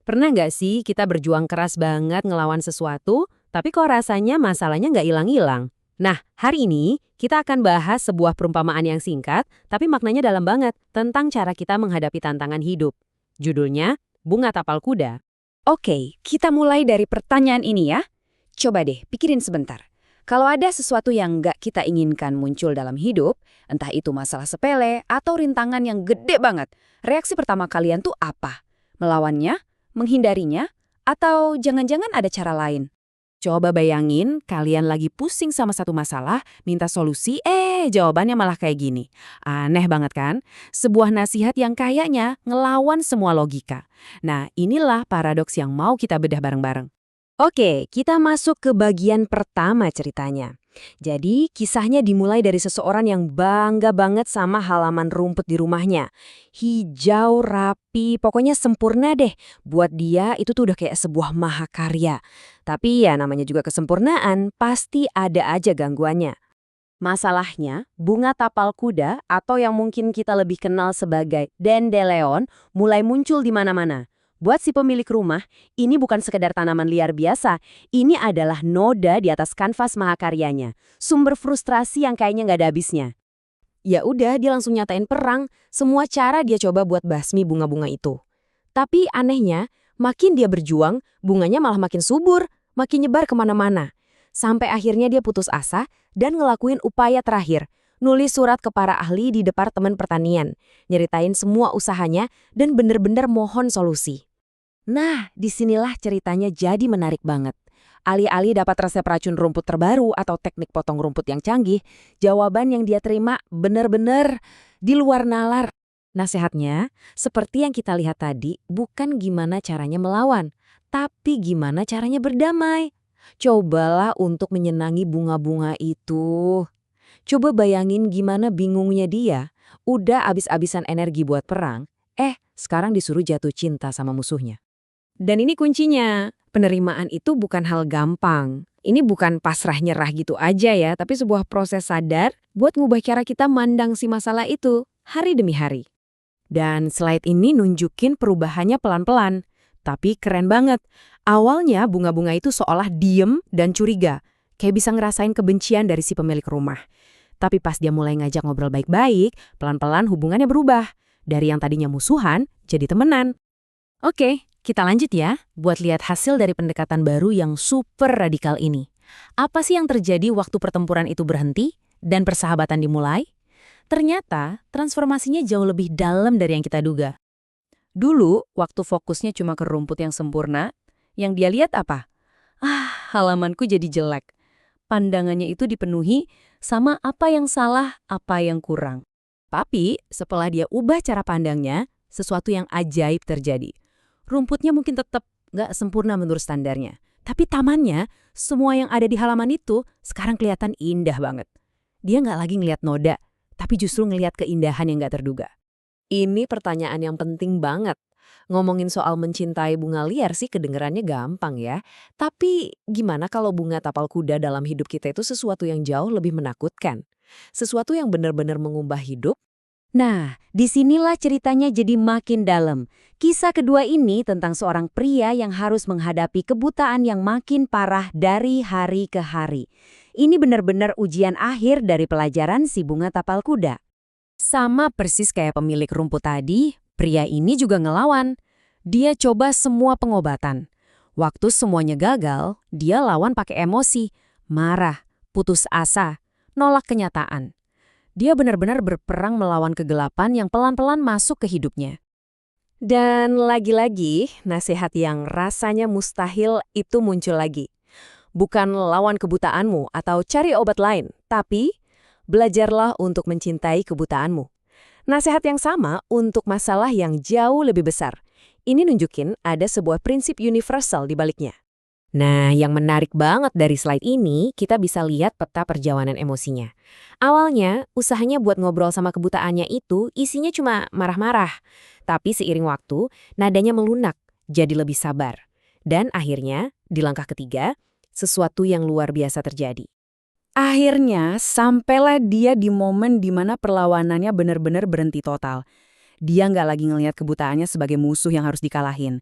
Pernah nggak sih kita berjuang keras banget ngelawan sesuatu, tapi kok rasanya masalahnya nggak hilang-hilang? Nah, hari ini kita akan bahas sebuah perumpamaan yang singkat, tapi maknanya dalam banget tentang cara kita menghadapi tantangan hidup. Judulnya, Bunga Tapal Kuda. Oke, kita mulai dari pertanyaan ini ya. Coba deh, pikirin sebentar. Kalau ada sesuatu yang nggak kita inginkan muncul dalam hidup, entah itu masalah sepele atau rintangan yang gede banget, reaksi pertama kalian tuh apa? Melawannya? Menghindarinya? Atau jangan-jangan ada cara lain? Coba bayangin kalian lagi pusing sama satu masalah, minta solusi, jawabannya malah kayak gini. Aneh banget kan? Sebuah nasihat yang kayaknya ngelawan semua logika. Nah, inilah paradoks yang mau kita bedah bareng-bareng. Oke, kita masuk ke bagian pertama ceritanya. Jadi, kisahnya dimulai dari seseorang yang bangga banget sama halaman rumput di rumahnya. Hijau, rapi, pokoknya sempurna deh. Buat dia itu tuh udah kayak sebuah mahakarya. Tapi ya namanya juga kesempurnaan, pasti ada aja gangguannya. Masalahnya, bunga tapal kuda atau yang mungkin kita lebih kenal sebagai dandelion mulai muncul di mana-mana. Buat si pemilik rumah, ini bukan sekedar tanaman liar biasa, ini adalah noda di atas kanvas mahakaryanya, sumber frustrasi yang kayaknya nggak ada habisnya. Ya udah, dia langsung nyatain perang, semua cara dia coba buat basmi bunga-bunga itu. Tapi anehnya, makin dia berjuang, bunganya malah makin subur, makin nyebar kemana-mana. Sampai akhirnya dia putus asa dan ngelakuin upaya terakhir, nulis surat ke para ahli di Departemen Pertanian, nyeritain semua usahanya dan bener-bener mohon solusi. Nah, disinilah ceritanya jadi menarik banget. Alih-alih dapat resep racun rumput terbaru atau teknik potong rumput yang canggih, jawaban yang dia terima bener-bener di luar nalar. Nasihatnya, seperti yang kita lihat tadi, bukan gimana caranya melawan, tapi gimana caranya berdamai. Cobalah untuk menyenangi bunga-bunga itu. Coba bayangin gimana bingungnya dia, udah abis-abisan energi buat perang, sekarang disuruh jatuh cinta sama musuhnya. Dan ini kuncinya, penerimaan itu bukan hal gampang. Ini bukan pasrah nyerah gitu aja ya, tapi sebuah proses sadar buat ngubah cara kita mandang si masalah itu hari demi hari. Dan slide ini nunjukin perubahannya pelan-pelan. Tapi keren banget. Awalnya bunga-bunga itu seolah diem dan curiga. Kayak bisa ngerasain kebencian dari si pemilik rumah. Tapi pas dia mulai ngajak ngobrol baik-baik, pelan-pelan hubungannya berubah. Dari yang tadinya musuhan, jadi temenan. Oke, kita lanjut ya, buat lihat hasil dari pendekatan baru yang super radikal ini. Apa sih yang terjadi waktu pertempuran itu berhenti dan persahabatan dimulai? Ternyata, transformasinya jauh lebih dalam dari yang kita duga. Dulu, waktu fokusnya cuma ke rumput yang sempurna, yang dia lihat apa? Halamanku jadi jelek. Pandangannya itu dipenuhi sama apa yang salah, apa yang kurang. Tapi, setelah dia ubah cara pandangnya, sesuatu yang ajaib terjadi. Rumputnya mungkin tetap nggak sempurna menurut standarnya. Tapi tamannya, semua yang ada di halaman itu sekarang kelihatan indah banget. Dia nggak lagi ngelihat noda, tapi justru ngelihat keindahan yang nggak terduga. Ini pertanyaan yang penting banget. Ngomongin soal mencintai bunga liar sih kedengerannya gampang ya. Tapi gimana kalau bunga tapal kuda dalam hidup kita itu sesuatu yang jauh lebih menakutkan? Sesuatu yang benar-benar mengubah hidup. Nah, disinilah ceritanya jadi makin dalam. Kisah kedua ini tentang seorang pria yang harus menghadapi kebutaan yang makin parah dari hari ke hari. Ini benar-benar ujian akhir dari pelajaran si bunga tapal kuda. Sama persis kayak pemilik rumput tadi, pria ini juga ngelawan. Dia coba semua pengobatan. Waktu semuanya gagal, dia lawan pakai emosi, marah, putus asa, nolak kenyataan. Dia benar-benar berperang melawan kegelapan yang pelan-pelan masuk ke hidupnya. Dan lagi-lagi, nasihat yang rasanya mustahil itu muncul lagi. Bukan lawan kebutaanmu atau cari obat lain, tapi belajarlah untuk mencintai kebutaanmu. Nasihat yang sama untuk masalah yang jauh lebih besar. Ini nunjukin ada sebuah prinsip universal di baliknya. Nah, yang menarik banget dari slide ini, kita bisa lihat peta perjalanan emosinya. Awalnya, usahanya buat ngobrol sama kebutaannya itu isinya cuma marah-marah. Tapi seiring waktu, nadanya melunak, jadi lebih sabar. Dan akhirnya, di langkah ketiga, sesuatu yang luar biasa terjadi. Akhirnya, sampailah dia di momen di mana perlawanannya benar-benar berhenti total. Dia nggak lagi ngelihat kebutaannya sebagai musuh yang harus dikalahin.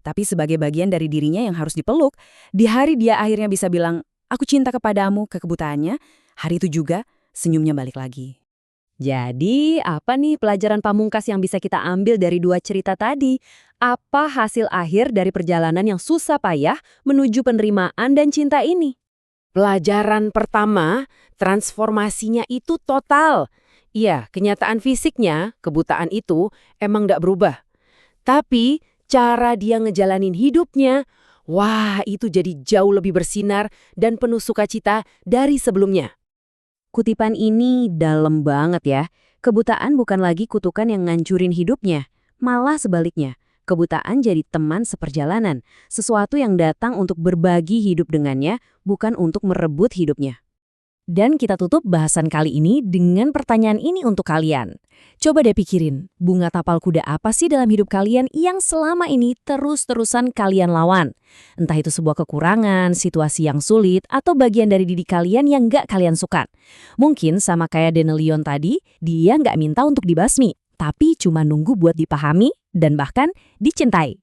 tapi sebagai bagian dari dirinya yang harus dipeluk. Di hari dia akhirnya bisa bilang, aku cinta kepadamu, ke kebutaannya, hari itu juga senyumnya balik lagi. Jadi, apa nih pelajaran pamungkas yang bisa kita ambil dari dua cerita tadi? Apa hasil akhir dari perjalanan yang susah payah menuju penerimaan dan cinta ini? Pelajaran pertama, transformasinya itu total. Iya, kenyataan fisiknya, kebutaan itu emang nggak berubah. Tapi cara dia ngejalanin hidupnya, wah itu jadi jauh lebih bersinar dan penuh sukacita dari sebelumnya. Kutipan ini dalam banget ya. Kebutaan bukan lagi kutukan yang ngancurin hidupnya. Malah sebaliknya, kebutaan jadi teman seperjalanan. Sesuatu yang datang untuk berbagi hidup dengannya, bukan untuk merebut hidupnya. Dan kita tutup bahasan kali ini dengan pertanyaan ini untuk kalian. Coba deh pikirin, bunga tapal kuda apa sih dalam hidup kalian yang selama ini terus-terusan kalian lawan? Entah itu sebuah kekurangan, situasi yang sulit, atau bagian dari diri kalian yang nggak kalian suka. Mungkin sama kayak Denelion tadi, dia nggak minta untuk dibasmi, tapi cuma nunggu buat dipahami dan bahkan dicintai.